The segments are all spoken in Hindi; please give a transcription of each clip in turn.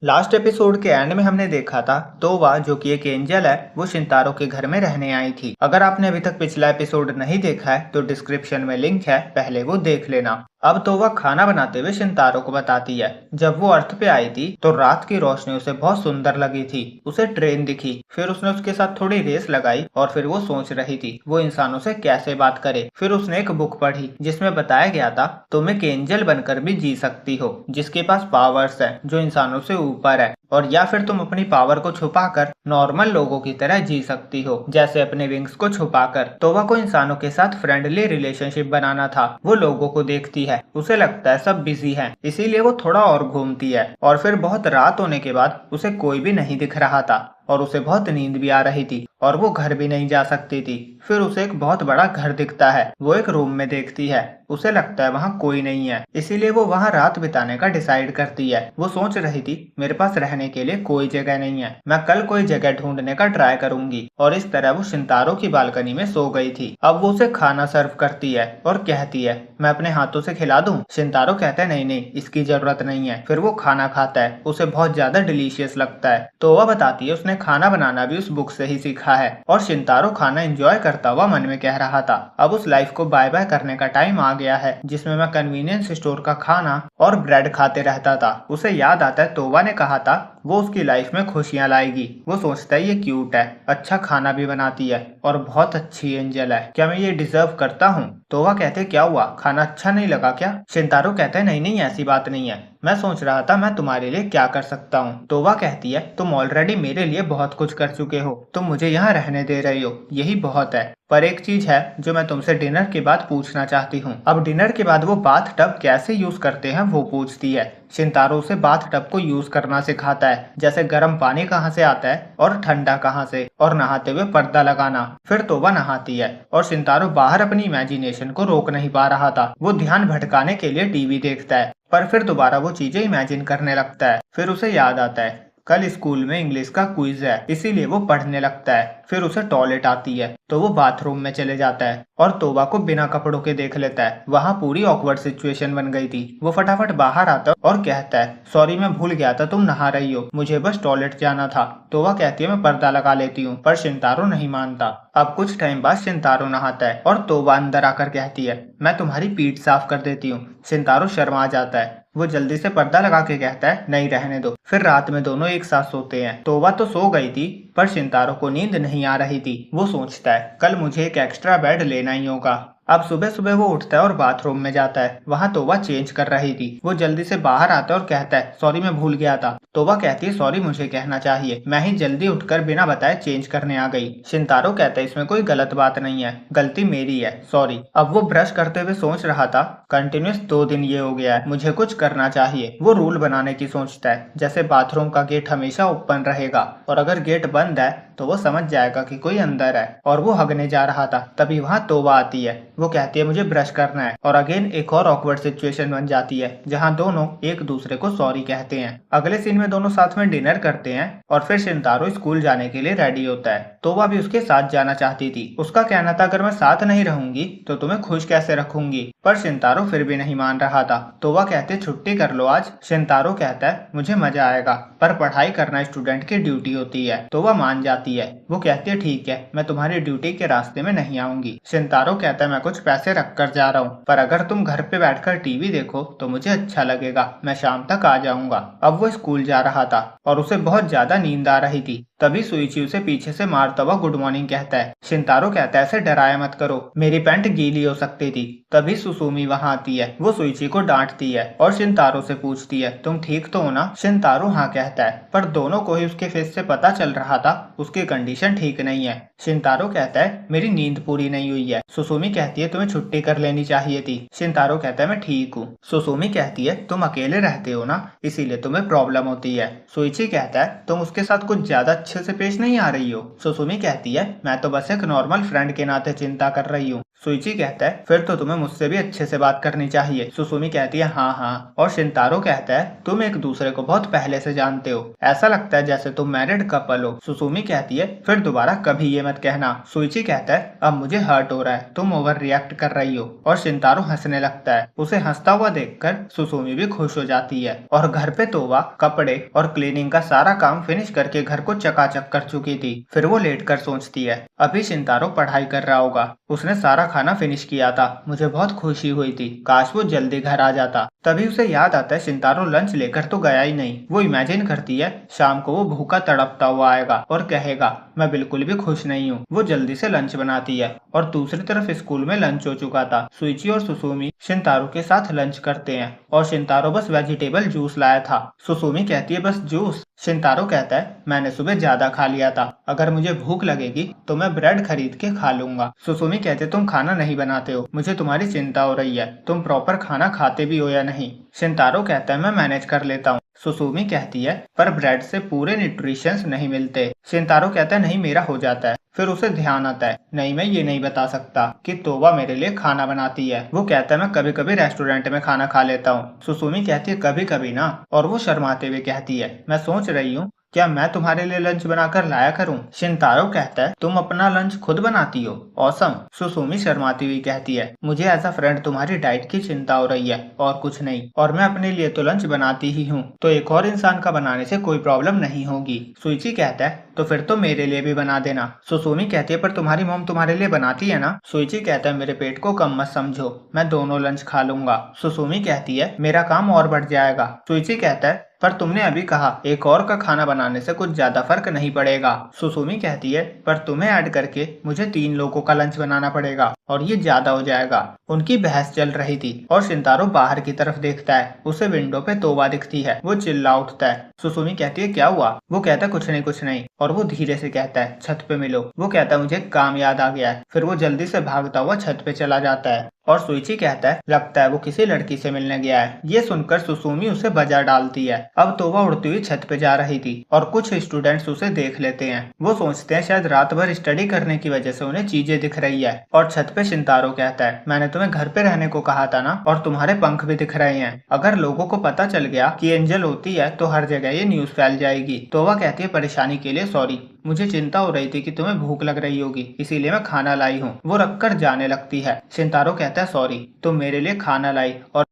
लास्ट एपिसोड के एंड में हमने देखा था तोवा जो कि एक एंजल है वो शिनतारो के घर में रहने आई थी। अगर आपने अभी तक पिछला एपिसोड नहीं देखा है तो डिस्क्रिप्शन में लिंक है, पहले वो देख लेना। अब तोवा खाना बनाते हुए शिनतारो को बताती है जब वो अर्थ पे आई थी तो रात की रोशनी उसे बहुत सुंदर लगी थी। उसे ट्रेन दिखी, फिर उसने उसके साथ थोड़ी रेस लगाई और फिर वो सोच रही थी वो इंसानों से कैसे बात करे। फिर उसने एक बुक पढ़ी जिसमें बताया गया था तुम एक एंजल बनकर भी जी सकती हो जिसके पास पावर्स है जो इंसानों से ऊपर है, और या फिर तुम अपनी पावर को छुपाकर नॉर्मल लोगों की तरह जी सकती हो, जैसे अपने विंग्स को छुपाकर। तोवा को इंसानों के साथ फ्रेंडली रिलेशनशिप बनाना था। वो लोगों को देखती है, उसे लगता है सब बिजी हैं, इसीलिए वो थोड़ा और घूमती है। और फिर बहुत रात होने के बाद उसे कोई भी नहीं दिख रहा था और उसे बहुत नींद भी आ रही थी और वो घर भी नहीं जा सकती थी। फिर उसे एक बहुत बड़ा घर दिखता है, वो एक रूम में देखती है, उसे लगता है वहाँ कोई नहीं है, इसीलिए वो वहाँ रात बिताने का डिसाइड करती है। वो सोच रही थी मेरे पास रहने के लिए कोई जगह नहीं है, मैं कल कोई जगह ढूंढने का ट्राई करूंगी। और इस तरह वो शिनतारो की बालकनी में सो गई थी। अब वो उसे खाना सर्व करती है और कहती है मैं अपने हाथों से खिला दूं। शिनतारो कहता है नहीं नहीं, इसकी जरूरत नहीं है। फिर वो खाना खाता है, उसे बहुत ज्यादा डिलीशियस लगता है। तो वह बताती है उसने खाना बनाना भी उस बुक से ही सीखा है। और शिनतारो खाना एंजॉय करता हुआ मन में कह रहा था अब उस लाइफ को बाय बाय करने का टाइम आ गया है जिसमें मैं कन्वीनियंस स्टोर का खाना और ब्रेड खाते रहता था। उसे याद आता है तोवा ने कहा था वो उसकी लाइफ में खुशियां लाएगी। वो सोचता है ये क्यूट है, अच्छा खाना भी बनाती है और बहुत अच्छी एंजल है, क्या मैं ये डिजर्व करता हूँ। तोवा कहते क्या हुआ, खाना अच्छा नहीं लगा क्या? शिनतारो कहता है नहीं नहीं, ऐसी बात नहीं है, मैं सोच रहा था मैं तुम्हारे लिए क्या कर सकता हूँ। तोवा कहती है तुम ऑलरेडी मेरे लिए बहुत कुछ कर चुके हो, तुम मुझे यहाँ रहने दे रही हो, यही बहुत है। पर एक चीज है जो मैं तुमसे डिनर के बाद पूछना चाहती हूँ। अब डिनर के बाद वो बाथ टब कैसे यूज करते हैं वो पूछती है। शिनतारो उसे बाथ टब को यूज करना सिखाता है, जैसे गर्म पानी कहाँ से आता है और ठंडा कहाँ से, और नहाते हुए पर्दा लगाना। फिर तोबा नहाती है और शिनतारो बाहर अपनी इमेजिनेशन को रोक नहीं पा रहा था। वो ध्यान भटकाने के लिए टीवी देखता है पर फिर दोबारा वो चीजें इमेजिन करने लगता है। फिर उसे याद आता है कल स्कूल में इंग्लिश का क्विज है, इसीलिए वो पढ़ने लगता है। फिर उसे टॉयलेट आती है तो वो बाथरूम में चले जाता है और तोबा को बिना कपड़ों के देख लेता है। वहाँ पूरी ऑकवर्ड सिचुएशन बन गई थी। वो फटाफट बाहर आता है और कहता है सॉरी मैं भूल गया था तुम नहा रही हो, मुझे बस टॉयलेट जाना था। तोबा कहती है मैं पर्दा लगा लेती हूँ, पर शिनतारो नहीं मानता। अब कुछ टाइम बाद शिनतारो नहाता है और तोबा अंदर आकर कहती है मैं तुम्हारी पीठ साफ कर देती हूँ। शिनतारो शर्मा जाता है, वो जल्दी से पर्दा लगा के कहता है नहीं रहने दो। फिर रात में दोनों एक साथ सोते हैं। तोबा तो सो गई थी पर शिनतारो को नींद नहीं आ रही थी। वो सोचता है कल मुझे एक एक्स्ट्रा बेड लेना ही होगा। अब सुबह सुबह वो उठता है और बाथरूम में जाता है। वहाँ तोबा चेंज कर रही थी। वो जल्दी से बाहर आता है और कहता है सॉरी मैं भूल गया था। तोबा कहती है सॉरी मुझे कहना चाहिए, मैं ही जल्दी उठकर बिना बताए चेंज करने आ गई। शिनतारो कहता है इसमें कोई गलत बात नहीं है, गलती मेरी है, सॉरी। अब वो ब्रश करते हुए सोच रहा था कंटिन्यूस 2 दिन ये हो गया है, मुझे कुछ करना चाहिए। वो रूल बनाने की सोचता है जैसे बाथरूम का गेट हमेशा ओपन रहेगा और अगर गेट बंद है तो वो समझ जाएगा कि कोई अंदर है। और वो हगने जा रहा था तभी वहाँ तोबा आती है। वो कहती है मुझे ब्रश करना है और अगेन एक और ऑकवर्ड सिचुएशन बन जाती है जहाँ दोनों एक दूसरे को सॉरी कहते हैं। अगले सीन में दोनों साथ में डिनर करते हैं और फिर शिनतारो स्कूल जाने के लिए रेडी होता है। तोबा भी उसके साथ जाना चाहती थी। उसका कहना था अगर मैं साथ नहीं रहूंगी तो तुम्हें खुश कैसे रखूंगी, पर शिनतारो फिर भी नहीं मान रहा था। तोबा कहते छुट्टी कर लो आज। शिनतारो कहता है मुझे मजा आएगा पर पढ़ाई करना स्टूडेंट की ड्यूटी होती है। तोबा मान जाती है। वो कहती है ठीक है मैं तुम्हारी ड्यूटी के रास्ते में नहीं आऊंगी। शिनतारो कहता है मैं कुछ पैसे रख कर जा रहा हूँ, पर अगर तुम घर पे बैठकर टीवी देखो तो मुझे अच्छा लगेगा, मैं शाम तक आ जाऊंगा। अब वो स्कूल जा रहा था और उसे बहुत ज्यादा नींद आ रही थी। तभी सुइची उसे पीछे से मारता हुआ गुड मॉर्निंग कहता है। शिनतारो कहता है ऐसे डराया मत करो, मेरी पैंट गीली हो सकती थी। तभी सुसुमी वहाँ आती है। वो सुइची को डांटती है और शिनतारो से पूछती है तुम ठीक तो हो ना? शिनतारो हाँ कहता है, पर दोनों को ही उसके फेस से पता चल रहा था उसकी कंडीशन ठीक नहीं है। शिनतारो कहता है मेरी नींद पूरी नहीं हुई है। सुसुमी कहती है तुम्हें छुट्टी कर लेनी चाहिए थी। शिनतारो कहता है मैं ठीक हूँ। सुसुमी कहती है तुम अकेले रहते हो ना, इसीलिए तुम्हें प्रॉब्लम होती है। सुइची कहता है तुम उसके साथ कुछ ज्यादा अच्छे से पेश नहीं आ रही हो। सुसुमी कहती है मैं तो बस एक नॉर्मल फ्रेंड के नाते चिंता कर रही हूँ। सुइची कहता है फिर तो तुम्हें मुझसे भी अच्छे से बात करनी चाहिए। सुसुमी कहती है हाँ हाँ, और शिंतारो कहता है तुम एक दूसरे को बहुत पहले से जानते हो, ऐसा लगता है जैसे तुम मैरिड कपल हो। सुसुमी कहती है फिर दोबारा कभी ये मत कहना। सुइची कहता है अब मुझे हर्ट हो रहा है, तुम ओवर रिएक्ट कर रही हो। और शिंतारो हंसने लगता है। उसे हंसता हुआ देखकर सुसुमी भी खुश हो जाती है। और घर पे तोवा कपड़े और क्लीनिंग का सारा काम फिनिश करके घर को चकाचक कर चुकी थी। फिर वो लेट कर सोचती है अभी शिंतारो पढ़ाई कर रहा होगा, उसने सारा खाना फिनिश किया था, मुझे बहुत खुशी हुई थी, काश वो जल्दी घर आ जाता। तभी उसे याद आता है शिंतारो लंच लेकर तो गया ही नहीं। वो इमेजिन करती है शाम को वो भूखा तड़पता हुआ आएगा और कहेगा मैं बिल्कुल भी खुश नहीं हूँ। वो जल्दी से लंच बनाती है। और दूसरी तरफ स्कूल में लंच हो चुका था। सुइची और सुसुमी शिंतारो के साथ लंच करते हैं और शिंतारो बस वेजिटेबल जूस लाया था। सुसुमी कहती है बस जूस। शिंतारो कहता है मैंने सुबह ज्यादा खा लिया था, अगर मुझे भूख लगेगी तो मैं ब्रेड खरीद के खा लूंगा। सुसुमी कहते तुम खाना नहीं बनाते हो, मुझे तुम्हारी चिंता हो रही है, तुम प्रॉपर खाना खाते भी हो या नहीं। शिंतारो कहता है मैं मैनेज कर लेता हूँ। सुसुमी कहती है पर ब्रेड से पूरे न्यूट्रिशंस नहीं मिलते। शिंतारो कहता है नहीं मेरा हो जाता है। फिर उसे ध्यान आता है नहीं मैं ये नहीं बता सकता कि तोवा मेरे लिए खाना बनाती है। वो कहता है मैं कभी कभी रेस्टोरेंट में खाना खा लेता हूँ। सुसुमी कहती है कभी कभी ना, और वो शर्माते हुए कहती है मैं सोच रही हूँ क्या मैं तुम्हारे लिए लंच बनाकर लाया करूं? शिंतारो कहता है तुम अपना लंच खुद बनाती हो, ऑसम। सुसुमी शर्माती हुई कहती है मुझे एज अ फ्रेंड तुम्हारी डाइट की चिंता हो रही है और कुछ नहीं, और मैं अपने लिए तो लंच बनाती ही हूँ, तो एक और इंसान का बनाने से कोई प्रॉब्लम नहीं होगी। सुइची कहता है तो फिर तो मेरे लिए भी बना देना। सुसुमी कहती है पर तुम्हारी मॉम तुम्हारे लिए बनाती है ना। सुइची कहता है मेरे पेट को कम मत समझो, मैं दोनों लंच खा लूंगा। सुसुमी कहती है मेरा काम और बढ़ जाएगा। सुइची कहता है पर तुमने अभी कहा एक और का खाना बनाने से कुछ ज्यादा फर्क नहीं पड़ेगा। सुसुमी कहती है पर तुम्हें ऐड करके मुझे 3 लोगों का लंच बनाना पड़ेगा और ये ज्यादा हो जाएगा। उनकी बहस चल रही थी और शिंतारो बाहर की तरफ देखता है। उसे विंडो पे तोवा दिखती है। वो चिल्ला उठता है। सुसुमी कहती है क्या हुआ? वो कहता है कुछ नहीं, और वो धीरे से कहता है छत पे मिलो। वो कहता है मुझे काम याद आ गया है। फिर वो जल्दी से भागता हुआ छत पे चला जाता है। और सुइची कहता है लगता है वो किसी लड़की से मिलने गया है। ये सुनकर सुसुमी उसे बजा डालती है। अब तोवा उड़ती हुई छत पे जा रही थी और कुछ स्टूडेंट्स उसे देख लेते हैं। वो सोचते हैं शायद रात भर स्टडी करने की वजह से उन्हें चीजें दिख रही है। और छत पे शिंतारो कहता है मैंने तुम्हें घर पे रहने को कहा था ना, और तुम्हारे पंख भी दिख रहे हैं। अगर लोगों को पता चल गया कि एंजल होती है तो हर जगह ये न्यूज फैल जाएगी। तोवा कहती है परेशानी के लिए सॉरी, मुझे चिंता हो रही थी कि तुम्हें भूख लग रही होगी, इसीलिए मैं खाना लाई हूँ। वो रखकर जाने लगती है। शिंतारो कहता है सॉरी, तुम मेरे लिए खाना लाई और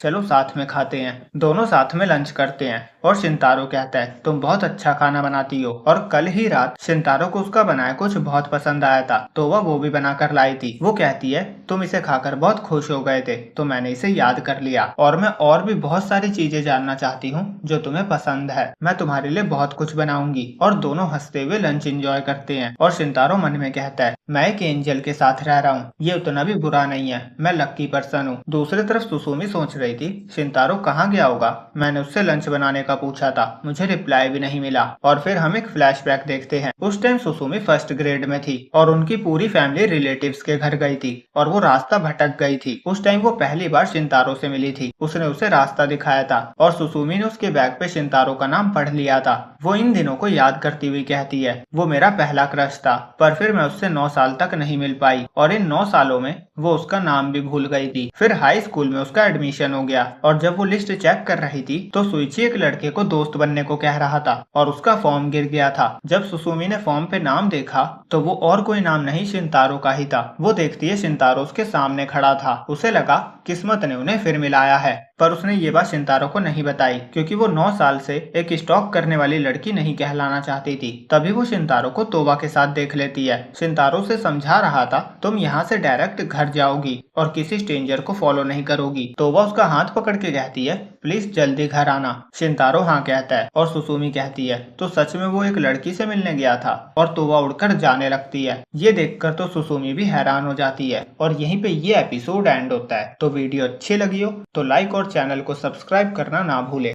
चलो साथ में खाते हैं। दोनों साथ में लंच करते हैं और शिंतारो कहता है तुम बहुत अच्छा खाना बनाती हो। और कल ही रात शिंतारो को उसका बनाया कुछ बहुत पसंद आया था, तो वह वो भी बनाकर लाई थी। वो कहती है तुम इसे खाकर बहुत खुश हो गए थे तो मैंने इसे याद कर लिया, और मैं और भी बहुत सारी चीजें जानना चाहती हूँ जो तुम्हें पसंद है। मैं तुम्हारे लिए बहुत कुछ बनाऊंगी। और दोनों हंसते हुए लंच एंजॉय करते हैं। और शिंतारो मन में कहता है मैं एक एंजल के साथ रह रहा हूँ, ये उतना भी बुरा नहीं है, मैं लक्की पर्सन हूँ। दूसरी तरफ सुसुमी सोच रही थी शिंतारो कहाँ गया होगा, मैंने उससे लंच बनाने का पूछा था, मुझे रिप्लाई भी नहीं मिला। और फिर हम एक फ्लैशबैक देखते हैं। उस टाइम सुसुमी फर्स्ट ग्रेड में थी और उनकी पूरी फैमिली रिलेटिव्स के घर गई थी और वो रास्ता भटक गई थी। उस टाइम वो पहली बार शिंतारो से मिली थी। उसने उसे रास्ता दिखाया था और सुसुमी ने उसके बैग पे शिंतारो का नाम पढ़ लिया था। वो इन दिनों को याद करती हुई कहती है वो मेरा पहला क्रश था, पर फिर मैं उससे 9 साल तक नहीं मिल पाई और इन 9 सालों में वो उसका नाम भी भूल गई थी। फिर हाई स्कूल में उसका एडमिशन हो गया और जब वो लिस्ट चेक कर रही थी तो सुइची एक लड़के को दोस्त बनने को कह रहा था और उसका फॉर्म गिर गया था। जब सुसुमी ने फॉर्म पे नाम देखा तो वो और कोई नाम नहीं शिंतारो का ही था। वो देखती है शिंतारो उसके सामने खड़ा था। उसे लगा किस्मत ने उन्हें फिर मिलाया है, पर उसने ये बात शिंतारो को नहीं बताई क्योंकि वो 9 साल से एक स्टॉक करने वाली लड़की नहीं कहलाना चाहती थी। तभी वो शिंतारो को तोवा के साथ देख लेती है। शिंतारो से समझा रहा था तुम यहाँ से डायरेक्ट घर जाओगी और किसी स्ट्रेंजर को फॉलो नहीं करोगी। तोवा उसका हाथ पकड़ के कहती है प्लीज जल्दी घर आना। शिंतारो हाँ कहता है और सुसुमी कहती है तो सच में वो एक लड़की से मिलने गया था, और तोवा उड़कर जाने लगती है। ये देखकर तो सुसुमी भी हैरान हो जाती है और यहीं पे ये एपिसोड एंड होता है। तो वीडियो अच्छी लगी हो तो लाइक और चैनल को सब्सक्राइब करना ना भूले।